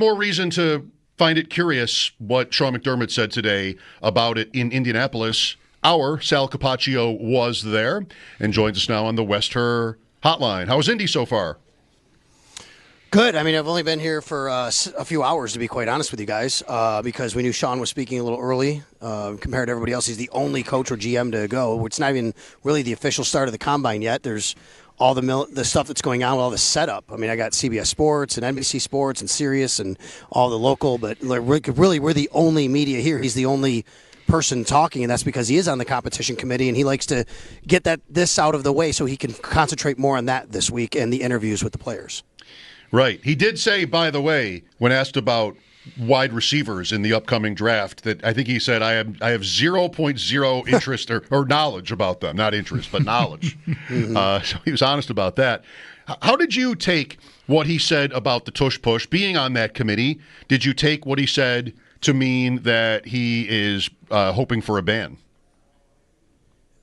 more reason to find it curious what Sean McDermott said today about it in Indianapolis. Our Sal Capaccio was there and joins us now on the West Her hotline. How was Indy so far? Good. I mean, I've only been here for a few hours, to be quite honest with you guys, because we knew Sean was speaking a little early. Compared to everybody else, he's the only coach or GM to go. It's not even really the official start of the Combine yet. There's all the stuff that's going on, all the setup. I mean, I got CBS Sports and NBC Sports and Sirius and all the local, but really we're the only media here. He's the only person talking, and that's because he is on the competition committee, and he likes to get this out of the way so he can concentrate more on that this week and the interviews with the players. Right. He did say, by the way, when asked about wide receivers in the upcoming draft, that I think he said, I have 0.0 interest or knowledge about them. Not interest, but knowledge. So he was honest about that. How did you take what he said about the tush push being on that committee? Did you take what he said to mean that he is hoping for a ban?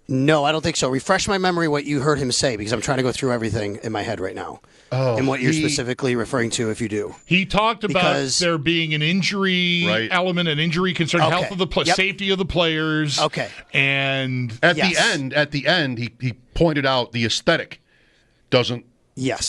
No, I don't think so. Refresh my memory what you heard him say, because I'm trying to go through everything in my head right now. And what you're specifically referring to, if you do. He talked about there being an injury element, an injury concern, health of the safety of the players. Okay. And at the end, he pointed out the aesthetic doesn't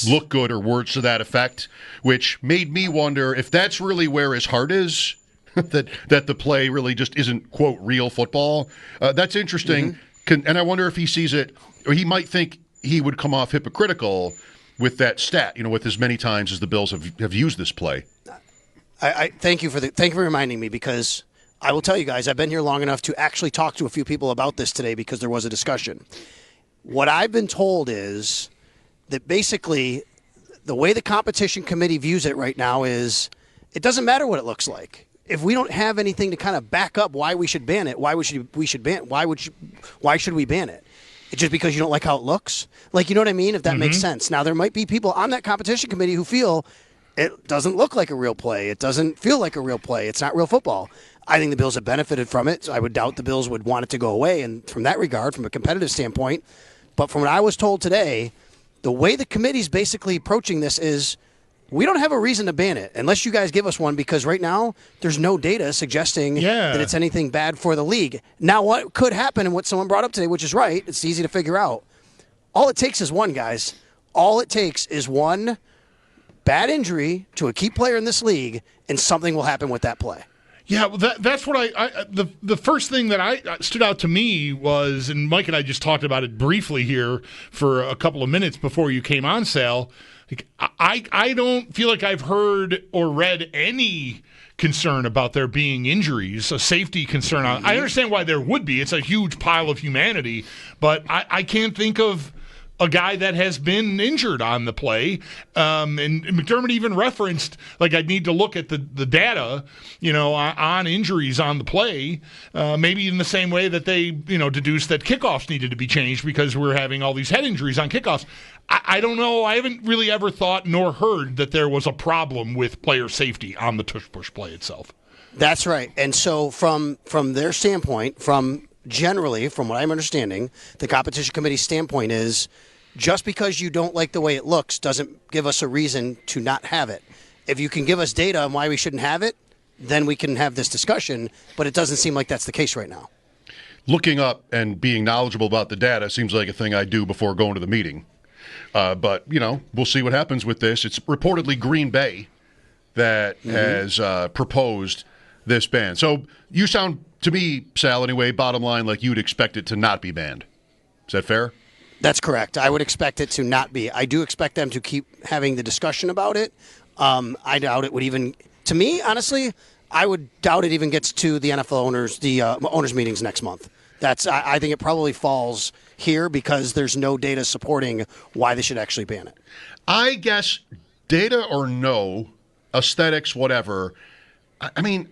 look good or words to that effect, which made me wonder if that's really where his heart is, that the play really just isn't, quote, real football. That's interesting. And I wonder if he sees it, or he might think he would come off hypocritical with that stat, with as many times as the Bills have used this play. I thank you for reminding me, because I will tell you guys, I've been here long enough to actually talk to a few people about this today because there was a discussion. What I've been told is that basically the way the competition committee views it right now is it doesn't matter what it looks like. If we don't have anything to kind of back up why we should ban it, why should we ban it? It's just because you don't like how it looks? Like, you know what I mean? If that makes sense. Now, there might be people on that competition committee who feel it doesn't look like a real play. It doesn't feel like a real play. It's not real football. I think the Bills have benefited from it. So I would doubt the Bills would want it to go away. And from that regard, from a competitive standpoint, but from what I was told today, the way the committee's basically approaching this is we don't have a reason to ban it unless you guys give us one, because right now there's no data suggesting that it's anything bad for the league. Now, what could happen, and what someone brought up today, which is right, it's easy to figure out. All it takes is one, guys. All it takes is one bad injury to a key player in this league, and something will happen with that play. Yeah, well, that's what the first thing that stood out to me was, and Mike and I just talked about it briefly here for a couple of minutes before you came on, Sal. I don't feel like I've heard or read any concern about there being injuries, a safety concern. I understand why there would be. It's a huge pile of humanity, but I can't think of a guy that has been injured on the play. And McDermott even referenced, like, I'd need to look at the data, on injuries on the play, maybe in the same way that they, deduced that kickoffs needed to be changed because we're having all these head injuries on kickoffs. I don't know. I haven't really ever thought nor heard that there was a problem with player safety on the tush-push play itself. That's right. And so from their standpoint, generally, from what I'm understanding, the competition committee's standpoint is just because you don't like the way it looks doesn't give us a reason to not have it. If you can give us data on why we shouldn't have it, then we can have this discussion, but it doesn't seem like that's the case right now. Looking up and being knowledgeable about the data seems like a thing I do before going to the meeting. But, we'll see what happens with this. It's reportedly Green Bay that has proposed this ban. So you sound, to me, Sal, anyway, bottom line, like you'd expect it to not be banned. Is that fair? That's correct. I would expect it to not be. I do expect them to keep having the discussion about it. I doubt it would even, to me, honestly, I would doubt it even gets to the NFL owners, the owners meetings next month. I think it probably falls here because there's no data supporting why they should actually ban it. I guess data or no, aesthetics, whatever. I mean,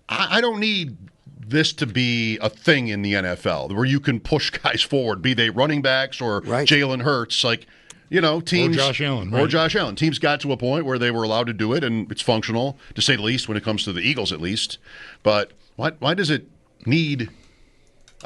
I don't need this to be a thing in the NFL where you can push guys forward, be they running backs or Jalen Hurts, teams. Or Josh Allen. Or Josh Allen. Teams got to a point where they were allowed to do it, and it's functional, to say the least, when it comes to the Eagles at least. But why does it need...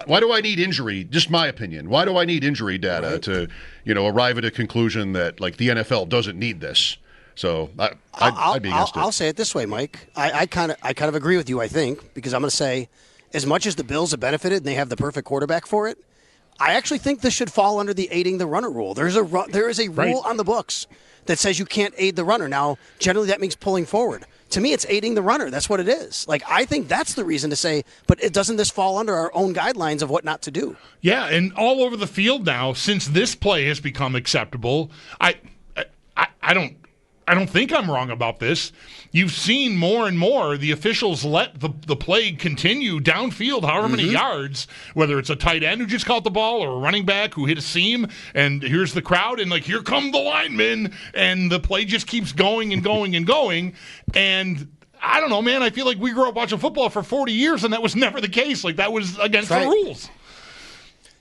Why do I need injury? Just my opinion. Why do I need injury data to, arrive at a conclusion that, like, the NFL doesn't need this? So I'd be against it. I'll say it this way, Mike. I kind of agree with you, I think, because I'm going to say, as much as the Bills have benefited and they have the perfect quarterback for it, I actually think this should fall under the aiding the runner rule. There is a rule on the books that says you can't aid the runner. Now, generally that means pulling forward. To me, it's aiding the runner. That's what it is. Like, I think that's the reason to say, but doesn't this fall under our own guidelines of what not to do? Yeah, and all over the field now, since this play has become acceptable, I don't think I'm wrong about this. You've seen more and more the officials let the play continue downfield, however many yards, whether it's a tight end who just caught the ball or a running back who hit a seam, and here's the crowd, and like, here come the linemen, and the play just keeps going and going and going. And I don't know, man, I feel like we grew up watching football for 40 years, and that was never the case. Like, that was against the rules.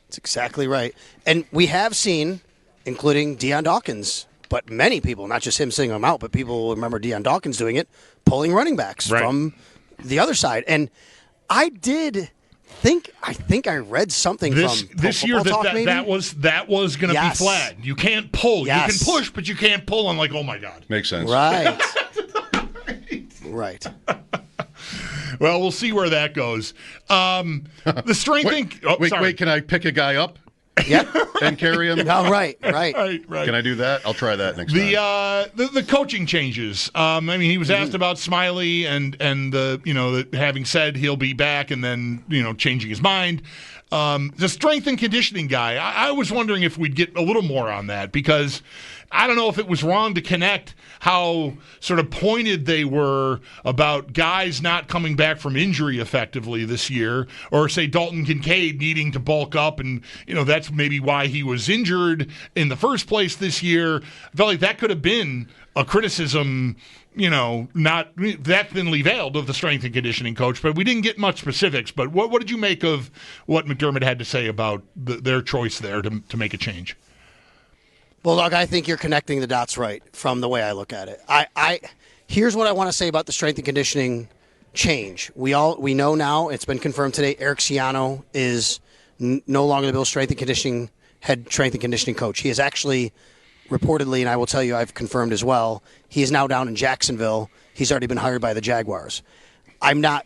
That's exactly right. And we have seen, including Deion Dawkins, but many people, not just him singling them out, but people will remember Deion Dawkins doing it, pulling running backs from the other side. And I think I read something from this year that was going to be flagged. You can't pull. Yes. You can push, but you can't pull. I'm like, oh my God. Makes sense. Right. Right. Well, we'll see where that goes. The strength thing. Wait, can I pick a guy up? Yep. And carry him? Oh, right. Can I do that? I'll try that next time. The coaching changes. I mean, he was asked about Smiley and the having said he'll be back and then changing his mind. The strength and conditioning guy. I was wondering if we'd get a little more on that, because I don't know if it was wrong to connect how sort of pointed they were about guys not coming back from injury effectively this year, or say Dalton Kincaid needing to bulk up, and that's maybe why he was injured in the first place this year. I felt like that could have been a criticism, not that thinly veiled, of the strength and conditioning coach, but we didn't get much specifics. But what did you make of what McDermott had to say about their choice there to make a change? Bulldog, I think you're connecting the dots right from the way I look at it. Here's what I want to say about the strength and conditioning change. We know now, it's been confirmed today, Eric Ciano is no longer the Bills' head strength and conditioning coach. He is actually reportedly, and I will tell you, I've confirmed as well, he is now down in Jacksonville. He's already been hired by the Jaguars. I'm not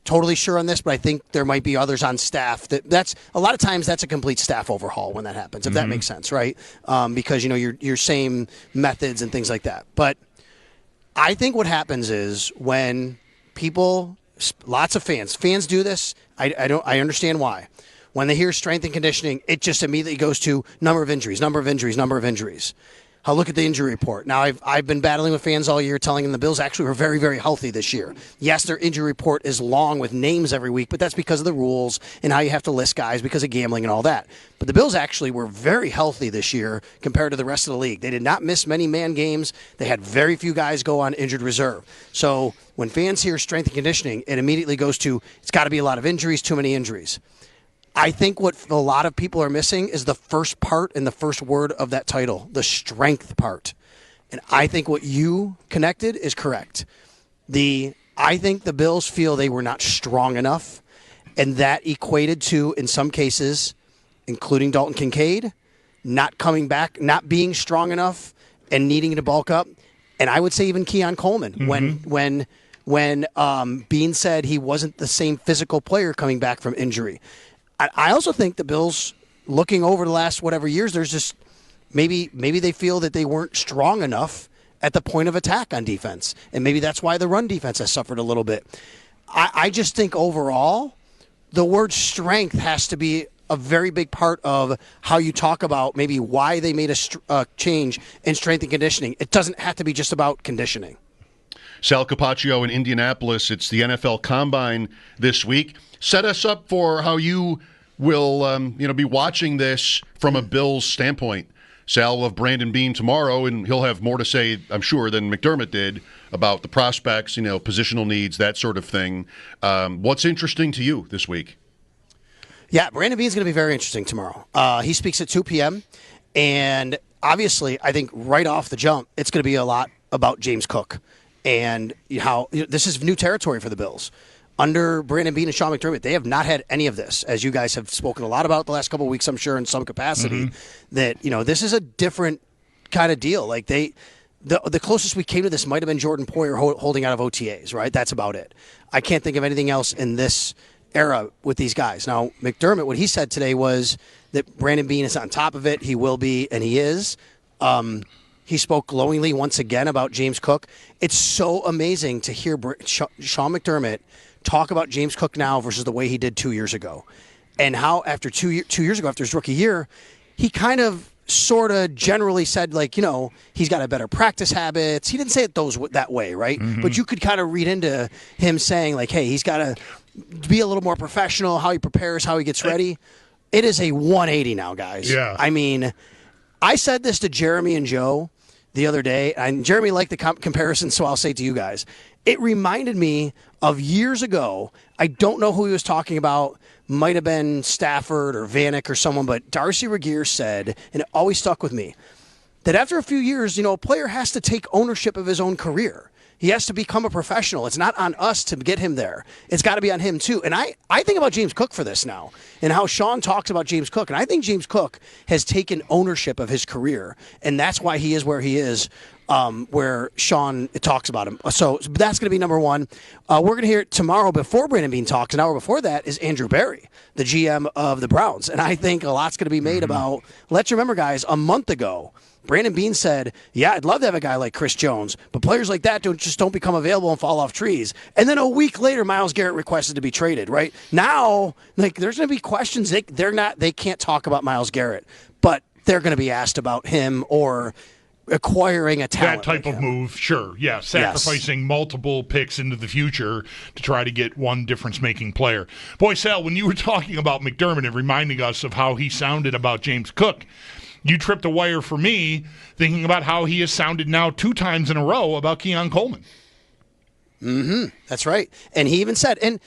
totally sure on this, but I think there might be others on staff. That's a lot of times that's a complete staff overhaul when that happens, if that makes sense, right? Because your same methods and things like that. But I think what happens is when people, lots of fans do this. I understand why. When they hear strength and conditioning, it just immediately goes to number of injuries. I'll look at the injury report. Now, I've been battling with fans all year, telling them the Bills actually were very, very healthy this year. Yes, their injury report is long with names every week, but that's because of the rules and how you have to list guys because of gambling and all that. But the Bills actually were very healthy this year compared to the rest of the league. They did not miss many man games. They had very few guys go on injured reserve. So when fans hear strength and conditioning, it immediately goes to, it's got to be a lot of injuries, too many injuries. I think what a lot of people are missing is the first part and the first word of that title, the strength part. And I think what you connected is correct. I think the Bills feel they were not strong enough, and that equated to, in some cases, including Dalton Kincaid, not coming back, not being strong enough, and needing to bulk up. And I would say even Keon Coleman, when Bean said he wasn't the same physical player coming back from injury. I also think the Bills, looking over the last whatever years, there's just maybe they feel that they weren't strong enough at the point of attack on defense. And maybe that's why the run defense has suffered a little bit. I just think overall, the word strength has to be a very big part of how you talk about maybe why they made a change in strength and conditioning. It doesn't have to be just about conditioning. Sal Capaccio in Indianapolis. It's the NFL Combine this week. Set us up for how you will be watching this from a Bills standpoint. Sal will have Brandon Beane tomorrow, and he'll have more to say, I'm sure, than McDermott did about the prospects, positional needs, that sort of thing. What's interesting to you this week? Yeah, Brandon Beane's going to be very interesting tomorrow. He speaks at 2 p.m., and obviously, I think right off the jump, it's going to be a lot about James Cook and how this is new territory for the Bills. Under Brandon Beane and Sean McDermott, they have not had any of this, as you guys have spoken a lot about the last couple of weeks, I'm sure, in some capacity, that, this is a different kind of deal. Like The closest we came to this might have been Jordan Poyer holding out of OTAs, right? That's about it. I can't think of anything else in this era with these guys. Now, McDermott, what he said today was that Brandon Beane is on top of it. He will be, and he is. He spoke glowingly once again about James Cook. It's so amazing to hear Sean McDermott talk about James Cook now versus the way he did 2 years ago. And how after 2 years ago, after his rookie year, he kind of sort of generally said, like, he's got a better practice habits. He didn't say it that way, right? Mm-hmm. But you could kind of read into him saying, like, hey, he's got to be a little more professional, how he prepares, how he gets ready. It is a 180 now, guys. Yeah. I mean, I said this to Jeremy and Joe the other day, and Jeremy liked the comparison, so I'll say it to you guys. It reminded me of years ago. I don't know who he was talking about. Might have been Stafford or Vanek or someone, but Darcy Regier said, and it always stuck with me, that after a few years, a player has to take ownership of his own career. He has to become a professional. It's not on us to get him there. It's got to be on him, too. And I think about James Cook for this now and how Sean talks about James Cook. And I think James Cook has taken ownership of his career, and that's why he is where he is, where Sean talks about him. So that's going to be number one. We're going to hear it tomorrow before Brandon Beane talks. An hour before that is Andrew Berry, the GM of the Browns. And I think a lot's going to be made about, let's remember, guys, a month ago, Brandon Beane said, yeah, I'd love to have a guy like Chris Jones, but players like that don't become available and fall off trees. And then a week later, Myles Garrett requested to be traded, right? Now, there's going to be questions. They can't talk about Myles Garrett, but they're going to be asked about him or acquiring a talent. That type of move, sure. Yeah, sacrificing multiple picks into the future to try to get one difference-making player. Boy, Sal, when you were talking about McDermott and reminding us of how he sounded about James Cook, you tripped a wire for me thinking about how he has sounded now 2 times in a row about Keon Coleman. That's right. And he even said, and,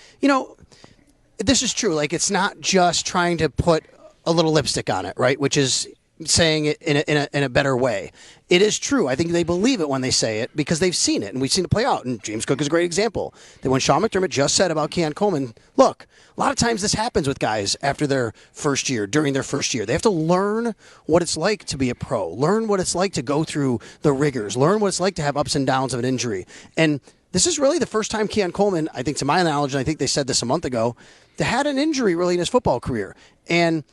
this is true. Like, it's not just trying to put a little lipstick on it, right? Which is saying it in a better way. It is true. I think they believe it when they say it because they've seen it, and we've seen it play out. And James Cook is a great example. That when Sean McDermott just said about Keon Coleman, look, a lot of times this happens with guys after their first year, during their first year. They have to learn what it's like to be a pro, learn what it's like to go through the rigors, learn what it's like to have ups and downs of an injury. And this is really the first time Keon Coleman, I think to my knowledge, and I think they said this a month ago, that had an injury really in his football career. And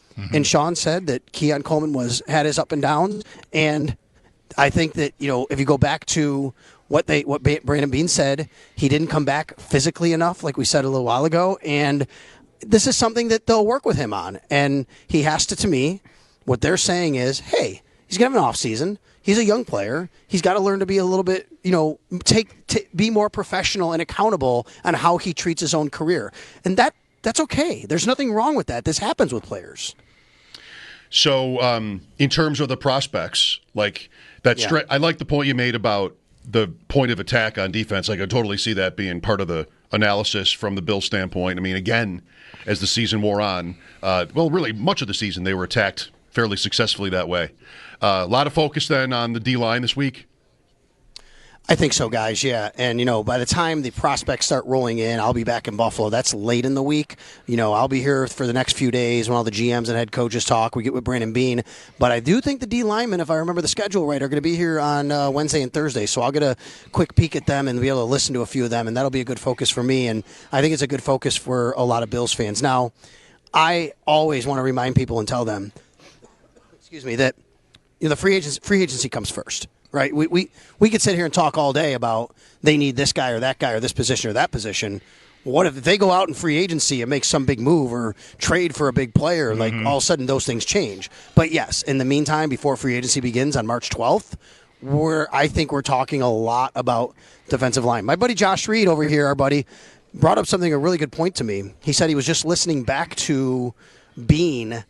Sean said that Keon Coleman had his up and downs. And I think that, if you go back to what Brandon Beane said, he didn't come back physically enough, like we said a little while ago. And this is something that they'll work with him on. And he has to me, what they're saying is, hey, he's going to have an off season. He's a young player. He's got to learn to be a little bit, be more professional and accountable on how he treats his own career. And that's okay. There's nothing wrong with that. This happens with players. So in terms of the prospects, like that, I like the point you made about the point of attack on defense. I could totally see that being part of the analysis from the Bills' standpoint. I mean, again, as the season wore on, really much of the season they were attacked fairly successfully that way. A lot of focus then on the D-line this week. I think so, guys, yeah. And, by the time the prospects start rolling in, I'll be back in Buffalo. That's late in the week. I'll be here for the next few days when all the GMs and head coaches talk. We get with Brandon Beane. But I do think the D linemen, if I remember the schedule right, are going to be here on Wednesday and Thursday. So I'll get a quick peek at them and be able to listen to a few of them, and that'll be a good focus for me. And I think it's a good focus for a lot of Bills fans. Now, I always want to remind people and tell them, that the free agency comes first. Right, we could sit here and talk all day about they need this guy or this position or that position. What if they go out in free agency and make some big move or trade for a big player? Like all of a sudden those things change. But yes, in the meantime, before free agency begins on March 12th, I think we're talking a lot about defensive line. My buddy Josh Reed over here, our buddy, brought up a really good point to me. He said he was just listening back to Beane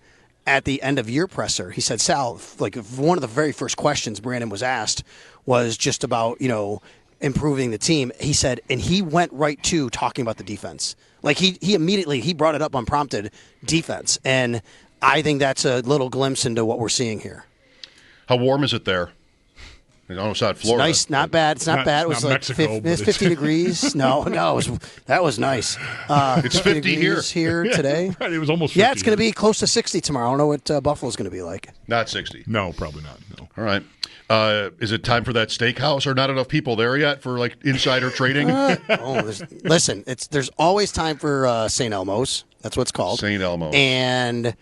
at the end of year presser. He said, Sal, like one of the very first questions Brandon was asked was just about, improving the team. He said, and he went right to talking about the defense. Like he immediately brought it up unprompted, defense. And I think that's a little glimpse into what we're seeing here. How warm is it there? No, it's not Florida. It's nice, not bad. It's not bad. It was like Mexico, 50 degrees. No, that was nice. It's 50 here today. Right, it was almost 50. Yeah, it's going to be close to 60 tomorrow. I don't know what Buffalo's going to be like. Not 60. No, probably not. No. All right. Is it time for that steakhouse? Or not enough people there yet for like insider trading? Listen, there's always time for St. Elmo's. That's what it's called. St. Elmo's.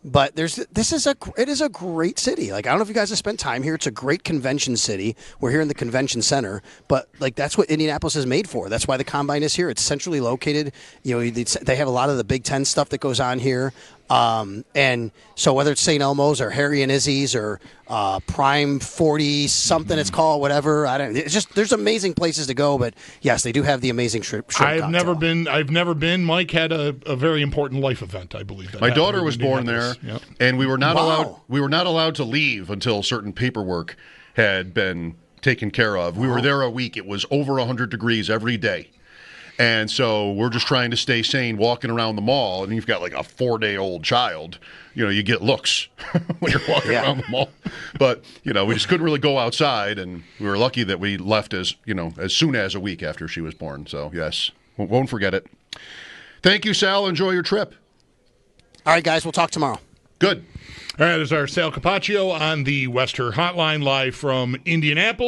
But it is a great city. Like, I don't know if you guys have spent time here. It's a great convention city. We're here in the convention center, but like that's what Indianapolis is made for. That's why the Combine is here. It's centrally located. You know, they have a lot of the Big Ten stuff that goes on here. And so whether it's St. Elmo's or Harry and Izzy's or Prime 40 something it's called, whatever, it's just there's amazing places to go. But yes, they do have the amazing shrimp I've never been. Mike had a very important life event, I believe. My daughter was born there, yep. and we were not allowed to leave until certain paperwork had been taken care of. We were there a week. It was over 100 degrees every day. And so we're just trying to stay sane walking around the mall, and you've got like a 4-day-old child. You know, you get looks when you're walking around the mall. But, you know, we just couldn't really go outside, and we were lucky that we left as soon as a week after she was born. So, yes, won't forget it. Thank you, Sal. Enjoy your trip. All right, guys, we'll talk tomorrow. Good. All right, there's our Sal Capaccio on the Wester Hotline live from Indianapolis.